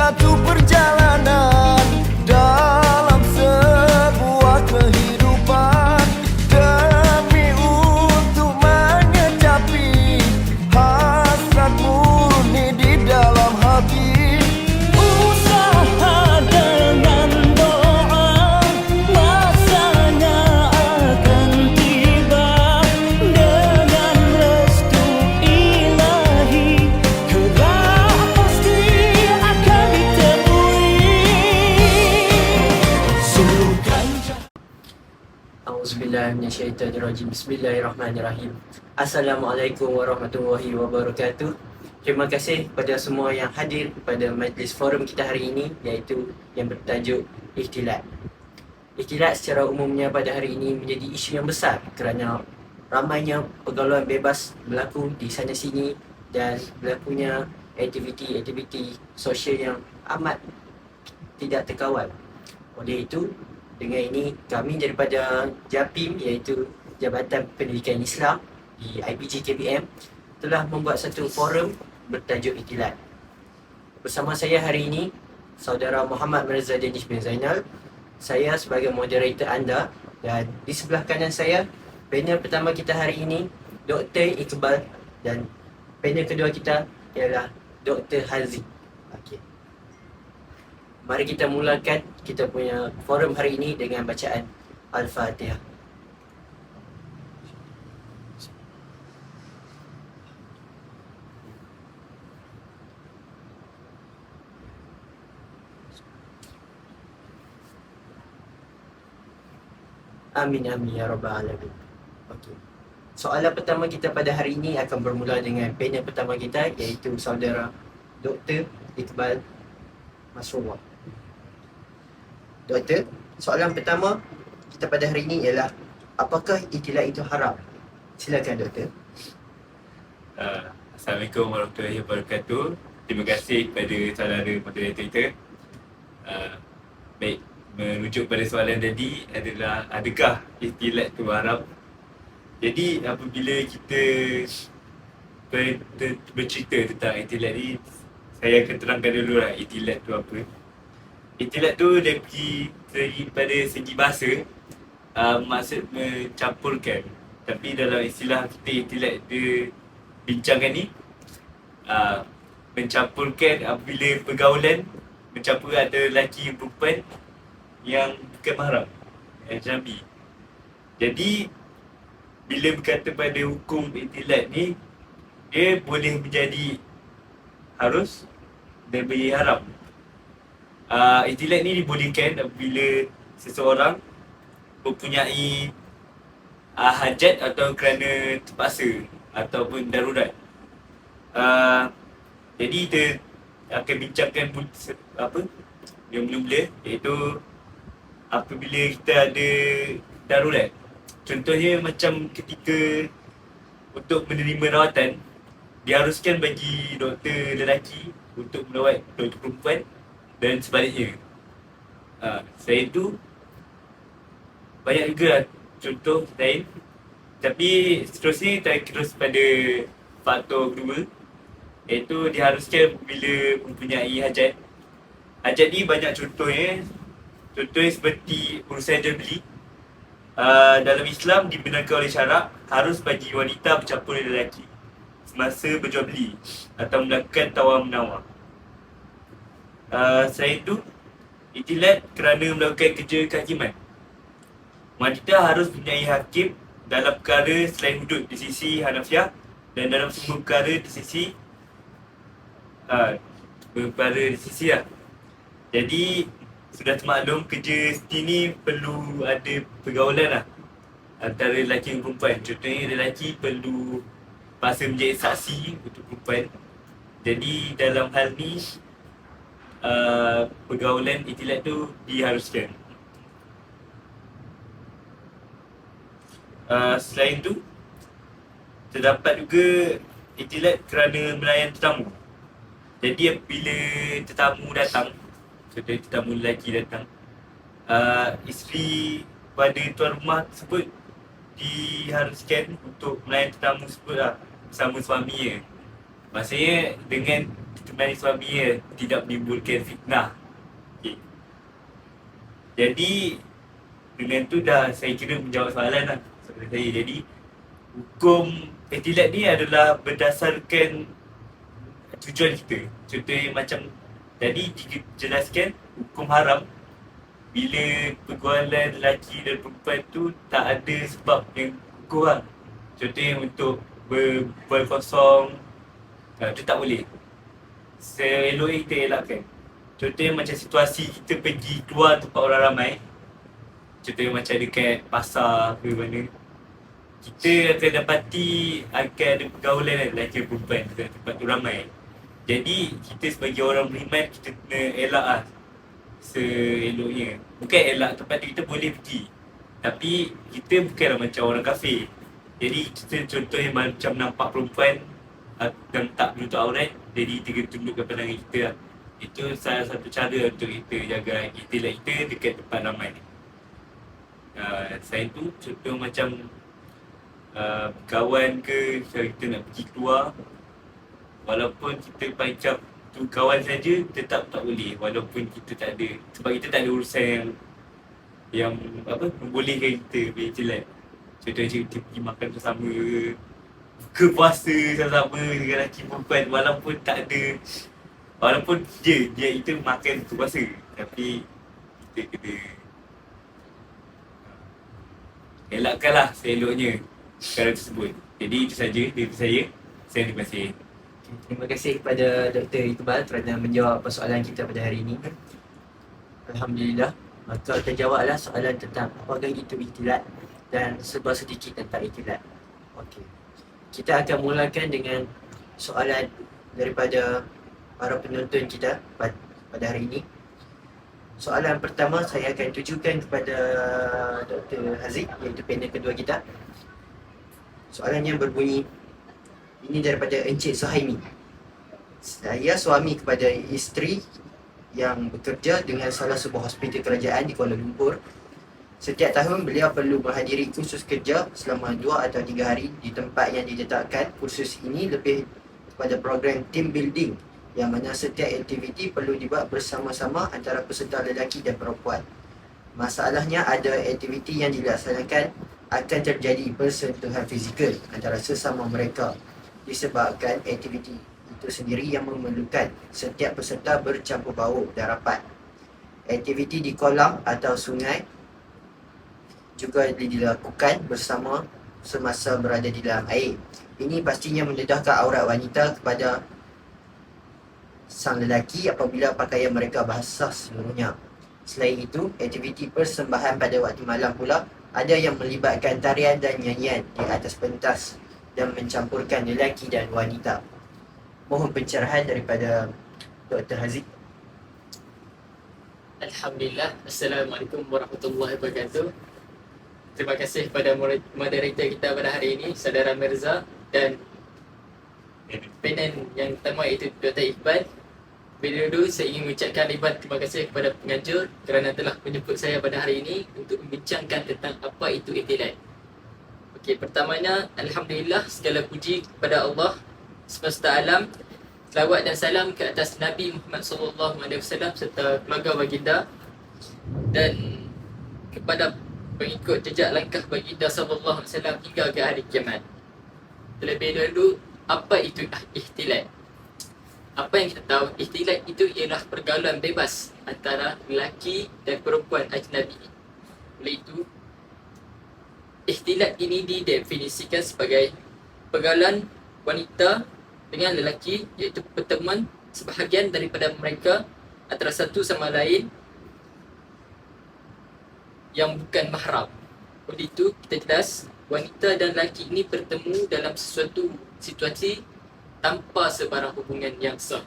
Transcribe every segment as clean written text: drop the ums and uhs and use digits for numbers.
satu perjalanan dalam sebuah kehidupan, demi untuk mengecapi hasrat murni di dalam hati. Usaha dengan doa, masanya akan tiba. Dengan restu ilahi, kelak pasti akan ditemui. Sungkan Auzubillahiminasyaitonirrajim. Bismillahirrahmanirrahim. Assalamualaikum warahmatullahi wabarakatuh. Terima kasih kepada semua yang hadir pada majlis forum kita hari ini, iaitu yang bertajuk Ikhtilat. Ikhtilat secara umumnya pada hari ini menjadi isu yang besar kerana ramainya pergaulan bebas berlaku di sana sini dan berlakunya aktiviti-aktiviti sosial yang amat tidak terkawal. Oleh itu, dengan ini kami daripada JAPIM, iaitu Jabatan Pendidikan Islam di IPG KBM, telah membuat satu forum bertajuk Ikhtilat. Bersama saya hari ini Saudara Muhammad Mirza Danish bin Zainal, saya sebagai moderator anda, dan di sebelah kanan saya panel pertama kita hari ini Dr. Iqbal, dan panel kedua kita ialah Dr. Haziq. Okey. Mari kita mulakan kita punya forum hari ini dengan bacaan Al-Fatihah. Amin amin ya rabbal alamin. Okey. Soalan pertama kita pada hari ini akan bermula dengan panel pertama kita, iaitu saudara Dr. Iqbal Masrullah. Doktor, soalan pertama kita pada hari ini ialah, apakah ikhtilat itu haram? Silakan doktor. Assalamualaikum warahmatullahi wabarakatuh. Terima kasih kepada saudara moderator kita. Baik, merujuk pada soalan tadi adalah, adakah ikhtilat itu haram? Jadi apabila kita bercerita tentang ikhtilat ni, saya akan terangkan dulu lah ikhtilat tu apa. Ikhtilat tu daripada segi bahasa, maksud mencampurkan. Tapi dalam istilah kita ikhtilat dia bincangkan ni, mencampurkan apabila pergaulan mencampur antara lelaki dan perempuan yang bukan mahram, ajnabi. Jadi bila berkata pada hukum ikhtilat ni, dia boleh menjadi harus dan menjadi haram. Ikhtilat ni dibolehkan apabila seseorang mempunyai hajat atau kerana terpaksa ataupun darurat. Jadi kita akan bincangkan apa yang mula-mula, iaitu apabila kita ada darurat. Contohnya macam ketika untuk menerima rawatan, diharuskan bagi doktor lelaki untuk merawat doktor perempuan dan sebaliknya. Selain itu, banyak juga contoh lain. Tapi seterusnya kita terus pada faktor kedua, iaitu diharuskan bila mempunyai hajat. Hajat ni banyak contohnya. Contohnya seperti urusan jual beli. Dalam Islam dibenarkan oleh syarak harus bagi wanita bercampur dengan lelaki semasa berjual beli atau melakukan tawar menawar. Selain itu, ikhtilat kerana melakukan kerja kehakiman. Wanita harus mempunyai hakim dalam perkara selain hudud di sisi Hanafiah dan dalam semua perkara di sisi Jadi sudah termaklum kerja seperti ni perlu ada pergaulan lah antara lelaki dan perempuan. Contohnya lelaki perlu paksa menjadi saksi untuk perempuan. Jadi dalam hal ni pergaulan ikhtilat tu diharuskan. Selain tu, terdapat juga ikhtilat kerana melayan tetamu. Jadi bila tetamu datang, contohnya tetamu lelaki datang, isteri pada tuan rumah tersebut diharuskan untuk melayan tetamu tersebut lah bersama suaminya. Maksudnya dengan ditemani suami tidak menimbulkan fitnah. Okay. Jadi dengan tu dah saya kira menjawab soalan lah soalan saya. Jadi hukum ihtilat ni adalah berdasarkan tujuan kita. Contohnya macam tadi jelaskan hukum haram bila pergaulan lelaki dan perempuan tu tak ada sebab yang kurang. Contohnya untuk berbual kosong, tu tak boleh. Seeloknya kita elakkan. Contohnya macam situasi kita pergi keluar tempat orang ramai, contohnya macam dekat pasar ke mana, kita akan dapati akan ada pergaulan lelaki dan perempuan dekat tempat tu ramai. Jadi kita sebagai orang beriman, kita kena elak lah seeloknya. Bukan elak tempat tu kita boleh pergi, tapi kita bukanlah macam orang kafir. Jadi kita contohnya macam nampak perempuan dan tak menutup aurat, jadi kita tundukkan pandangan kita lah. Itu salah satu cara untuk kita jaga ihtilat kita dekat tempat ramai ni. Selain tu contoh macam kawan ke, kita nak pergi keluar, walaupun kita pancap tu kawan saja, tetap tak boleh walaupun kita tak ada, sebab kita tak ada urusan yang apa membolehkan kita berihtilat. Contohnya kita pergi makan bersama ke puasa sama-sama dengan lelaki perempuan, walaupun tak ada, walaupun dia itu makan ke puasa, tapi kita kena elakkanlah seeloknya perkara tersebut. Jadi itu saja dari saya. Terima kasih. Terima kasih kepada Dr. Iqbal kerana menjawab persoalan kita pada hari ini. Alhamdulillah. Maka terjawablah soalan tentang apakah itu ihtilat dan sebuah sedikit tentang ihtilat. Okey. Kita akan mulakan dengan soalan daripada para penonton kita pada hari ini. Soalan pertama saya akan tujukan kepada Dr. Haziq, iaitu panel kedua kita. Soalannya berbunyi, ini daripada Encik Suhaimi. Saya suami kepada isteri yang bekerja dengan salah sebuah hospital kerajaan di Kuala Lumpur. Setiap tahun beliau perlu menghadiri kursus kerja selama 2 atau 3 hari di tempat yang diletakkan. Kursus ini lebih kepada program team building, yang mana setiap aktiviti perlu dibuat bersama-sama antara peserta lelaki dan perempuan. Masalahnya ada aktiviti yang dilaksanakan akan terjadi persentuhan fizikal antara sesama mereka disebabkan aktiviti itu sendiri yang memerlukan setiap peserta bercampur baur dan rapat. Aktiviti di kolam atau sungai juga dilakukan bersama semasa berada di dalam air. Ini pastinya mendedahkan aurat wanita kepada sang lelaki apabila pakaian mereka basah seluruhnya. Selain itu, aktiviti persembahan pada waktu malam pula ada yang melibatkan tarian dan nyanyian di atas pentas dan mencampurkan lelaki dan wanita. Mohon pencerahan daripada Dr. Haziq. Alhamdulillah. Assalamualaikum warahmatullahi wabarakatuh. Terima kasih kepada moderator kita pada hari ini, Saudara Mirza, dan panel yang pertama iaitu Dr. Iqbal. Dulu saya ingin mengucapkan ribuan terima kasih kepada pengajar kerana telah menjemput saya pada hari ini untuk membincangkan tentang apa itu ihtilat. Okey, pertamanya Alhamdulillah, segala puji kepada Allah semesta alam. Selawat dan salam ke atas Nabi Muhammad SAW serta keluarga baginda, dan kepada pengikut jejak langkah baginda SAW hingga ke hari kiamat. Terlebih dahulu, apa itu ihtilat? Apa yang kita tahu, ihtilat itu ialah pergaulan bebas antara lelaki dan perempuan ajnabi. Oleh itu, ihtilat ini didefinisikan sebagai pergaulan wanita dengan lelaki, iaitu pertemuan sebahagian daripada mereka antara satu sama lain yang bukan mahram. Oleh itu, kita jelas wanita dan lelaki ini bertemu dalam sesuatu situasi tanpa sebarang hubungan yang sah.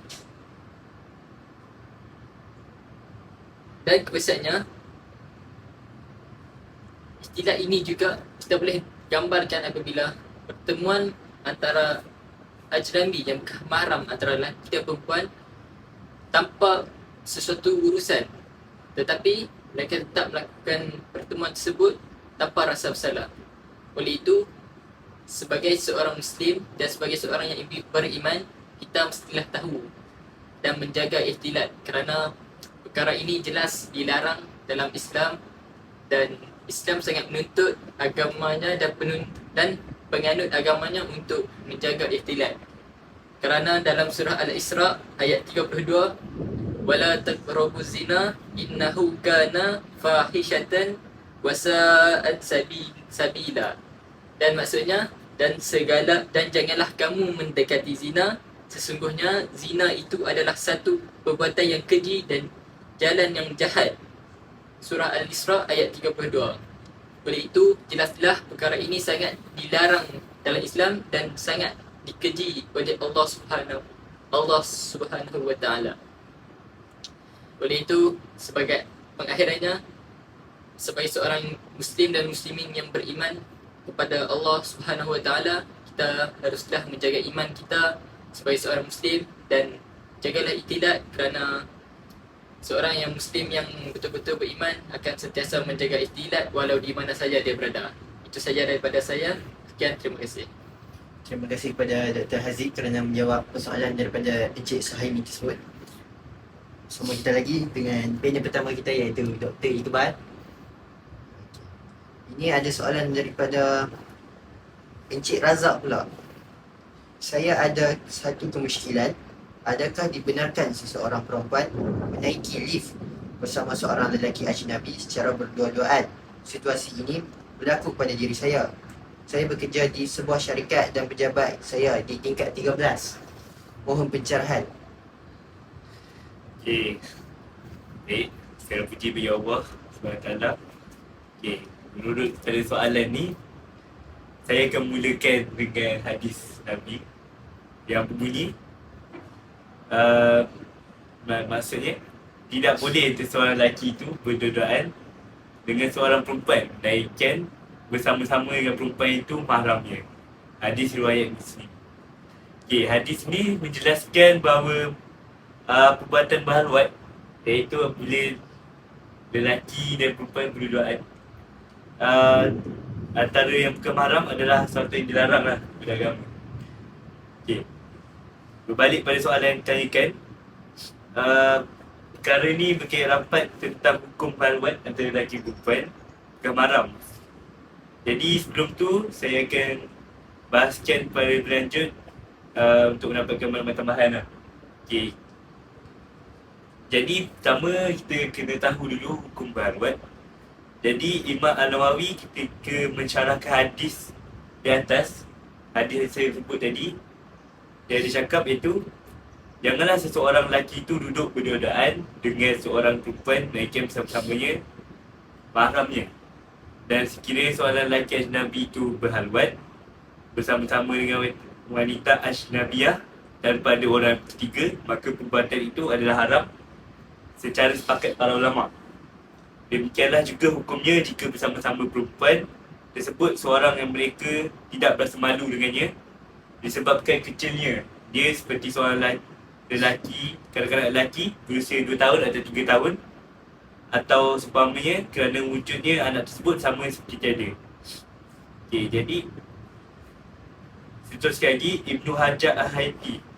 Dan kebiasaannya, ihtilat ini juga kita boleh gambarkan apabila pertemuan antara ajnabi yang bukan mahram antara lelaki dan perempuan tanpa sesuatu urusan, tetapi mereka tetap melakukan pertemuan tersebut tanpa rasa bersalah. Oleh itu, sebagai seorang Muslim dan sebagai seorang yang beriman, kita mestilah tahu dan menjaga ikhtilat, kerana perkara ini jelas dilarang dalam Islam dan Islam sangat menuntut agamanya dan penganut agamanya untuk menjaga ikhtilat. Kerana dalam surah Al-Isra ayat 32, wala taqrabuz zina innahu kana fahishatan wa sa'at sabila. Dan maksudnya, dan janganlah kamu mendekati zina, sesungguhnya zina itu adalah satu perbuatan yang keji dan jalan yang jahat. Surah Al-Isra ayat 32. Oleh itu, jelas-jelas perkara ini sangat dilarang dalam Islam dan sangat dikeji oleh Allah Subhanahu wa taala. Oleh itu, sebagai pengakhirannya, sebagai seorang muslim dan muslimin yang beriman kepada Allah Subhanahu wa taala, kita haruslah menjaga iman kita sebagai seorang muslim dan jagalah ikhtilat, kerana seorang yang muslim yang betul-betul beriman akan sentiasa menjaga ikhtilat walau di mana saja dia berada. Itu saja daripada saya. Sekian, terima kasih. Terima kasih kepada Dr. Haziq kerana menjawab persoalan daripada Encik Suhaimi tersebut. Sama kita lagi dengan panel pertama kita, iaitu Dr. Iqbal. Ini ada soalan daripada Encik Razak pula. Saya ada satu kemusykilan. Adakah dibenarkan seseorang perempuan menaiki lift bersama seorang lelaki ajnabi secara berdua-duaan? Situasi ini berlaku pada diri saya. Saya bekerja di sebuah syarikat dan pejabat saya di tingkat 13. Mohon pencerahan. Okey. Baik, sekarang puji bagi Allah SWT. Okey, menurut pada soalan ni, saya akan mulakan dengan hadis Nabi yang berbunyi, maksudnya tidak boleh seorang lelaki itu berdua-duaan dengan seorang perempuan, melainkan bersama-sama dengan perempuan itu mahramnya. Hadis riwayat Muslim. Okey, hadis ni menjelaskan bahawa perbuatan baharuat, iaitu apabila lelaki dan perempuan berdua-duaan, antara yang bukan mahram adalah sesuatu yang dilarang lah pada agama. Okey, berbalik pada soalan yang ditanyakan, perkara ni berkait rapat tentang hukum baharuat antara lelaki dan perempuan bukan mahram. Jadi sebelum tu, saya akan bahaskan pada berlanjut untuk mendapatkan maklumat tambahan lah. Okey. Jadi pertama kita kena tahu dulu hukum baharuat. Jadi Imam An-Nawawi ketika mensyarahkan hadis di atas, hadis yang saya sebut tadi, dia ada cakap iaitu, janganlah seseorang lelaki itu duduk berdua-duaan dengan seorang perempuan melainkan bersama-samanya mahramnya. Dan sekiranya seorang lelaki ajnabi itu berhalwat bersama-sama dengan wanita ajnabiyah daripada orang ketiga, maka perbuatan itu adalah haram secara sepakat para ulama. Demikianlah juga hukumnya jika bersama-sama perempuan tersebut seorang yang mereka tidak berasa malu dengannya disebabkan kecilnya dia, seperti seorang lelaki, kanak-kanak lelaki berusia 2 tahun atau 3 tahun, atau seumpamanya kerana wujudnya anak tersebut sama seperti tiada. Okey, jadi sekali lagi, Ibnu Hajar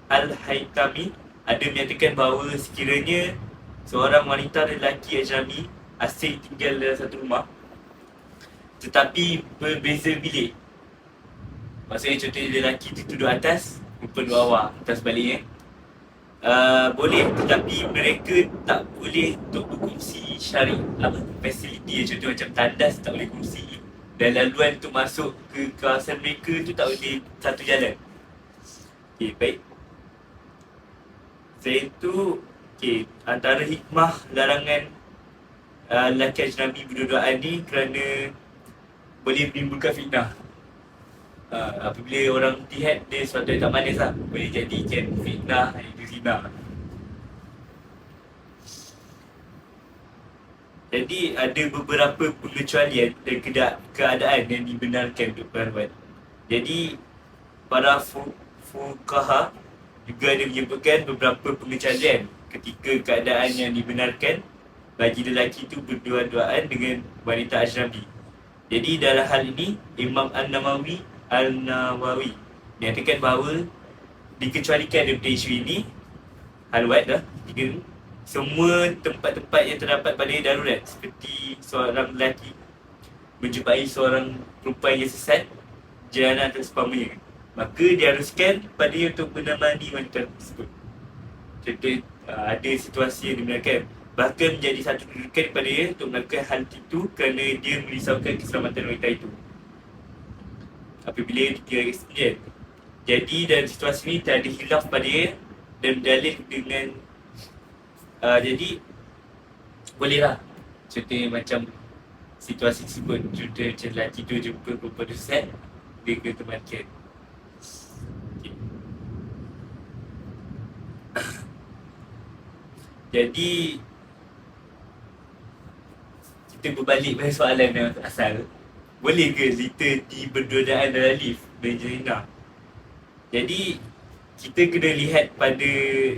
Al-Haytami ada menyatakan bahawa sekiranya seorang wanita dan lelaki ajnabi asing tinggal dalam satu rumah tetapi berbeza bilik, maksudnya contohnya lelaki itu duduk atas, perempuan duduk bawah, atas baliknya, boleh, tetapi mereka tak boleh untuk berkongsi fasiliti, contoh macam tandas tak boleh kongsi, dan laluan untuk masuk ke kawasan mereka tu tak boleh satu jalan. Okey, baik. Selain tu, okey, antara hikmah larangan lelaki ajnabi berdua-duaan ni kerana boleh menimbulkan fitnah. Apabila orang lihat dia sesuatu yang tak manis lah, boleh jadikan fitnah, itu zina. Jadi ada beberapa pengecualian dan keadaan yang dibenarkan untuk baharuat. Jadi para fuqaha juga ada menyebutkan beberapa pengecualian ketika keadaan yang dibenarkan bagi lelaki itu berdua-duaan dengan wanita ajnabi. Jadi dalam hal ini Imam An-Nawawi menyatakan bahawa dikecualikan daripada isu ini halwat dah. Ketiga, semua tempat-tempat yang terdapat pada darurat seperti seorang lelaki menjumpai seorang perempuan yang sesat jalanan atau seumpamanya, maka diharuskan padanya untuk menemani wanita tersebut. Contoh, ada situasi yang dibenarkan, bahkan menjadi satu kedudukan daripada dia untuk melakukan hal itu kerana dia merisaukan keselamatan wanita itu apabila ditinggalkan sendirian. Jadi dalam situasi ini tak ada khilaf pada dia dan berdalil dengan jadi bolehlah contohnya macam situasi tersebut, contoh macam lelaki tu jumpa perempuan sesat, dia kena temankan. Okay. Jadi kita berbalik pada soalan yang asal, boleh ke literati berduaan dalam lift meja rendah? Jadi kita kena lihat pada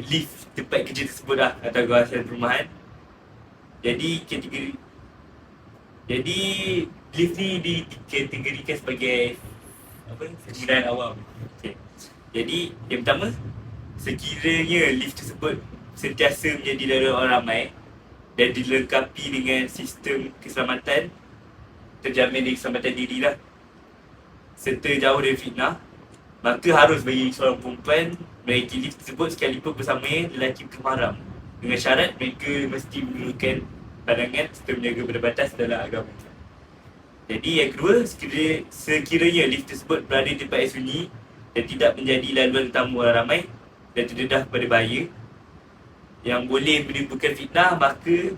lift tempat kerja tersebut lah atau kawasan perumahan. Jadi lift ni dikategorikan sebagai penggunaan awam. Okay. Jadi yang pertama, sekiranya lift tersebut sentiasa menjadi darurat orang ramai dan dilengkapi dengan sistem keselamatan terjamin dari keselamatan diri lah serta jauh dari fitnah, maka harus bagi seorang perempuan menaiki lift tersebut sekalipun bersamanya lelaki bermahram, dengan syarat mereka mesti menggunakan pandangan serta menjaga batas dalam agama. Jadi yang kedua, sekiranya lift tersebut berada di tempat yang sunyi dan tidak menjadi laluan tamu orang ramai dan terdedah pada bahaya yang boleh menimbulkan fitnah, maka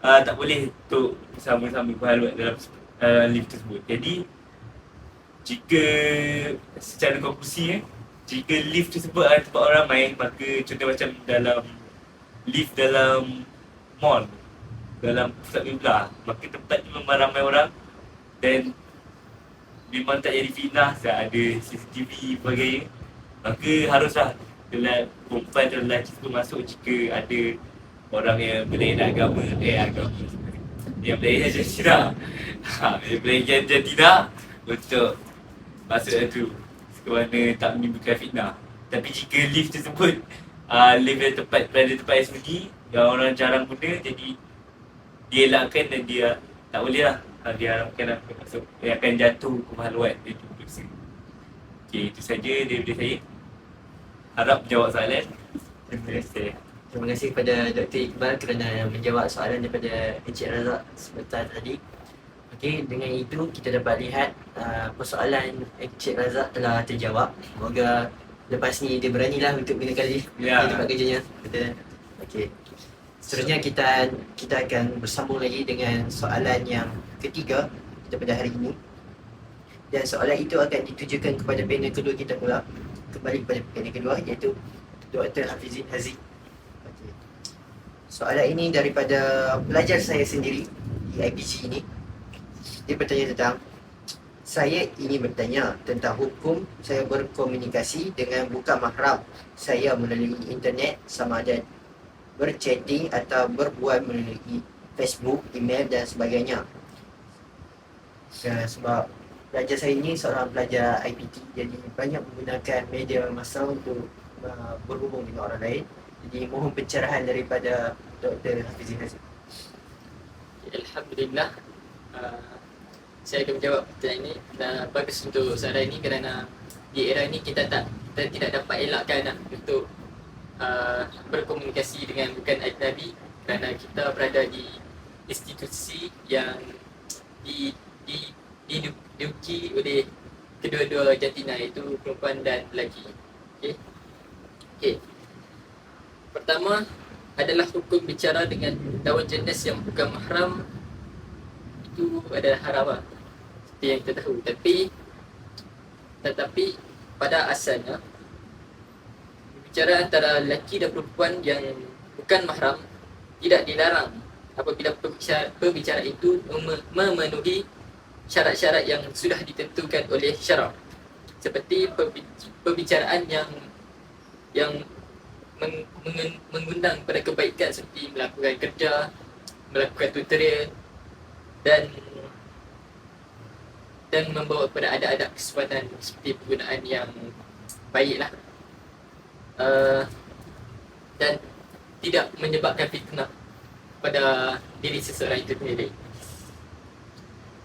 tak boleh untuk sama-sama berhalwat dalam lift tersebut. Jadi jika secara konklusi jika lift tersebut ada tempat orang ramai, maka contoh macam dalam lift dalam mall, dalam pusat berbela, maka tempat tu memang ramai orang dan memang tak jadi fitnah, tak ada CCTV sebagainya, maka haruslah perempuan atau lelaki tu masuk jika ada orang yang berbeza agama, yang berbeza jantina, yang berbeza jantina untuk masuk dalam tu kerana tak menimbulkan fitnah. Tapi jika lift tersebut lift yang berada tempat yang sunyi yang orang jarang guna, jadi dia elakkan dan dia tak boleh lah diharapkan masuk, dia akan jatuh ke mahlwat itu dosa. Okay, itu saja daripada saya. Harap menjawab soalan. Terima kasih. Terima kasih kepada Dr. Iqbal kerana menjawab soalan daripada Encik Razak sebentar tadi. Okey, dengan itu kita dapat lihat persoalan Encik Razak telah terjawab. Semoga lepas ni dia beranilah untuk gunakan lift di tempat kerjanya. Betul. Okey. Seterusnya kita akan bersambung lagi dengan soalan yang ketiga kita pada hari ini. Dan soalan itu akan ditujukan kepada panel kedua kita pula. Kembali kepada panel kedua, iaitu Dr. Hafizin Haziq. Okay. Soalan ini daripada pelajar saya sendiri di IPC ini. Dia bertanya tentang, saya ingin bertanya tentang hukum saya berkomunikasi dengan bukan mahram saya melalui internet, sama ada berchatting atau berbual melalui Facebook, email dan sebagainya. Sebab pelajar saya ini seorang pelajar IPT, jadi banyak menggunakan media massa untuk berhubung dengan orang lain. Jadi mohon pencerahan daripada Dr. Hafizin Haziq. Alhamdulillah, saya akan menjawab pertanyaan ini. Bagus untuk soalan ini kerana di era ini kita tidak dapat elakkan untuk berkomunikasi dengan bukan ajnabi kerana kita berada di institusi yang diduduki oleh kedua-dua jantina, iaitu perempuan dan lelaki. Okey. Pertama adalah hukum bicara dengan lawan jenis yang bukan mahram, itu adalah haram seperti yang kita tahu. Tetapi pada asalnya bicara antara lelaki dan perempuan yang bukan mahram tidak dilarang apabila perbicaraan itu memenuhi syarat-syarat yang sudah ditentukan oleh syarak, seperti perbicaraan yang mengundang pada kebaikan seperti melakukan kerja, melakukan tutorial dan membawa kepada adab-adab kesempatan seperti penggunaan yang baiklah. dan tidak menyebabkan fitnah pada diri seseorang itu sendiri.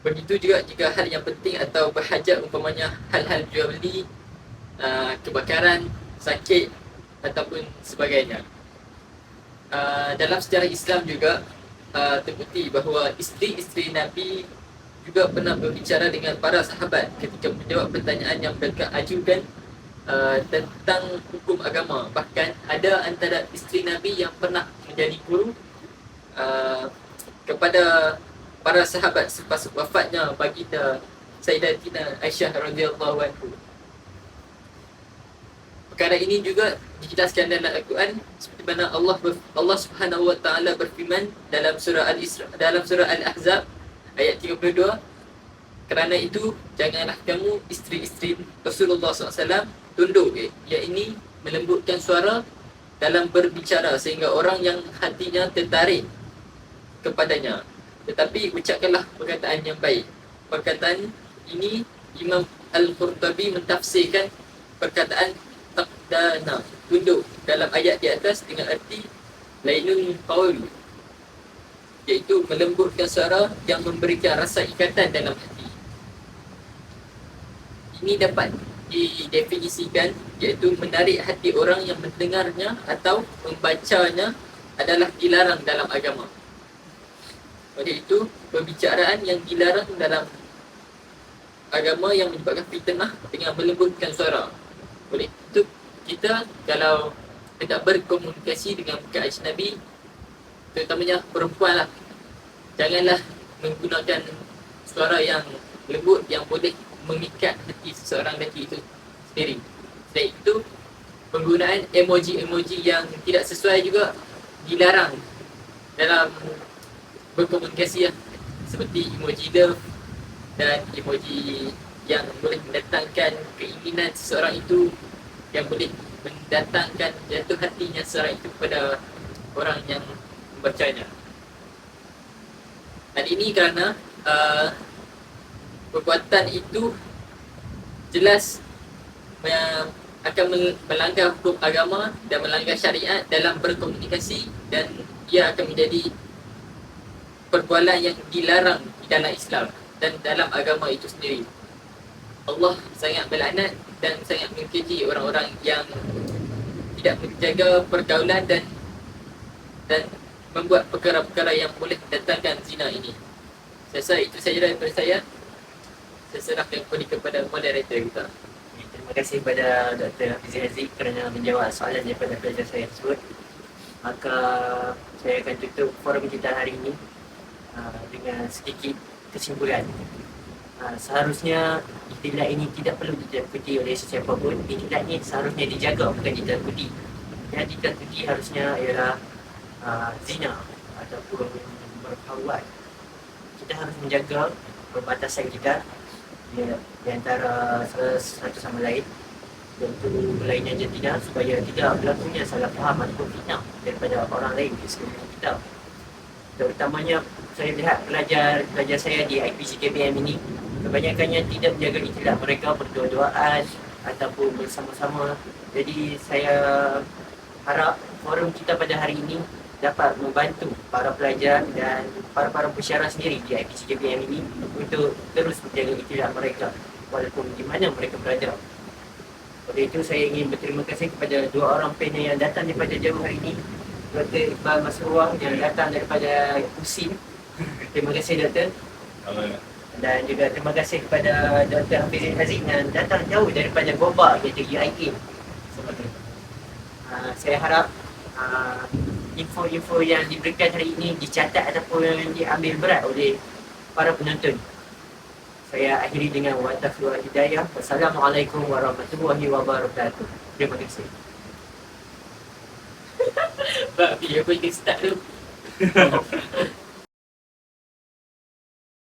Begitu juga jika hal yang penting atau berhajat, umpamanya hal-hal jual beli, kebakaran, sakit ataupun sebagainya. Dalam sejarah Islam juga terbukti bahawa isteri-isteri Nabi juga pernah berbicara dengan para sahabat ketika menjawab pertanyaan yang mereka ajukan tentang hukum agama. Bahkan ada antara isteri Nabi yang pernah menjadi guru kepada para sahabat selepas wafatnya baginda Sayyidatina Aisyah radhiyallahu anha. Perkara ini juga dijelaskan dalam Al-Quran seperti mana Allah Subhanahu wa taala berfirman dalam surah Al-Ahzab ayat 32, kerana itu janganlah kamu isteri-isteri Rasulullah SAW tunduk, iaitu melembutkan suara dalam berbicara sehingga orang yang hatinya tertarik kepadanya, tetapi ucapkanlah perkataan yang baik. Perkataan ini Imam Al-Qurtubi mentafsirkan perkataan taqdana, tunduk, dalam ayat di atas dengan arti lainul qaul, iaitu melembutkan suara yang memberikan rasa ikatan dalam hati. Ini dapat didefinisikan iaitu menarik hati orang yang mendengarnya atau membacanya adalah dilarang dalam agama. Oleh itu, perbicaraan yang dilarang dalam agama yang menyebabkan fitnah dengan melembutkan suara. Oleh itu, kita kalau hendak berkomunikasi dengan bukan ajnabi, terutamanya perempuan lah, janganlah menggunakan suara yang lembut yang boleh mengikat hati seseorang lelaki itu sendiri. Selain itu, penggunaan emoji-emoji yang tidak sesuai juga dilarang dalam berkomunikasi, seperti emoji love dan emoji yang boleh mendatangkan keinginan seseorang itu, yang boleh mendatangkan jatuh hatinya seseorang itu kepada orang yang membacanya. Dan ini kerana perbuatan itu jelas akan melanggar hukum agama dan melanggar syariat dalam berkomunikasi, dan ia akan menjadi perbualan yang dilarang di dalam Islam dan dalam agama itu sendiri. Allah sangat melaknat dan sangat mengkeji orang-orang yang tidak menjaga pergaulan dan membuat perkara-perkara yang boleh mendatangkan zina ini. Saya rasa itu saja daripada saya. Saya serahkan kepada moderator kita. Terima kasih kepada Dr. Hafiz Haziq kerana menjawab soalan daripada pelajar saya tersebut. Maka saya akan tutup forum kita hari ini dengan sedikit kesimpulan. Seharusnya ikhtilat ini tidak perlu ditakuti oleh sesiapa pun. Ikhtilat ini seharusnya dijaga, bukan ditakuti. Yang ditakuti harusnya ialah zina ataupun berkhawat. Kita harus menjaga perbatasan kita di antara satu sama lain, iaitu berlainan jantina, supaya tidak berlakunya salah faham ataupun fitnah daripada orang lain di sekeliling kita. Terutamanya saya lihat pelajar saya di IPCKBM ini, kebanyakannya tidak menjaga ikhtilat mereka berdua-duaan ataupun bersama-sama. Jadi saya harap forum kita pada hari ini dapat membantu para pelajar dan para pensyarah sendiri di IPCKBM ini untuk terus menjaga ikhtilat mereka walaupun di mana mereka berada. Oleh itu saya ingin berterima kasih kepada dua orang panel yang datang daripada jauh hari ini, Dr. Iqbal Masruah yang datang daripada USIM. Terima kasih Doktor. Dan juga terima kasih kepada Dr. Hafiz Haziq yang datang jauh daripada Goba, iaitu UIA. Saya harap info-info yang diberikan hari ini dicatat ataupun diambil berat oleh para penonton. Saya akhiri dengan wa taufiq wal hidayah. Wassalamualaikum warahmatullahi wabarakatuh. Terima kasih. Pak, biar boleh start tu.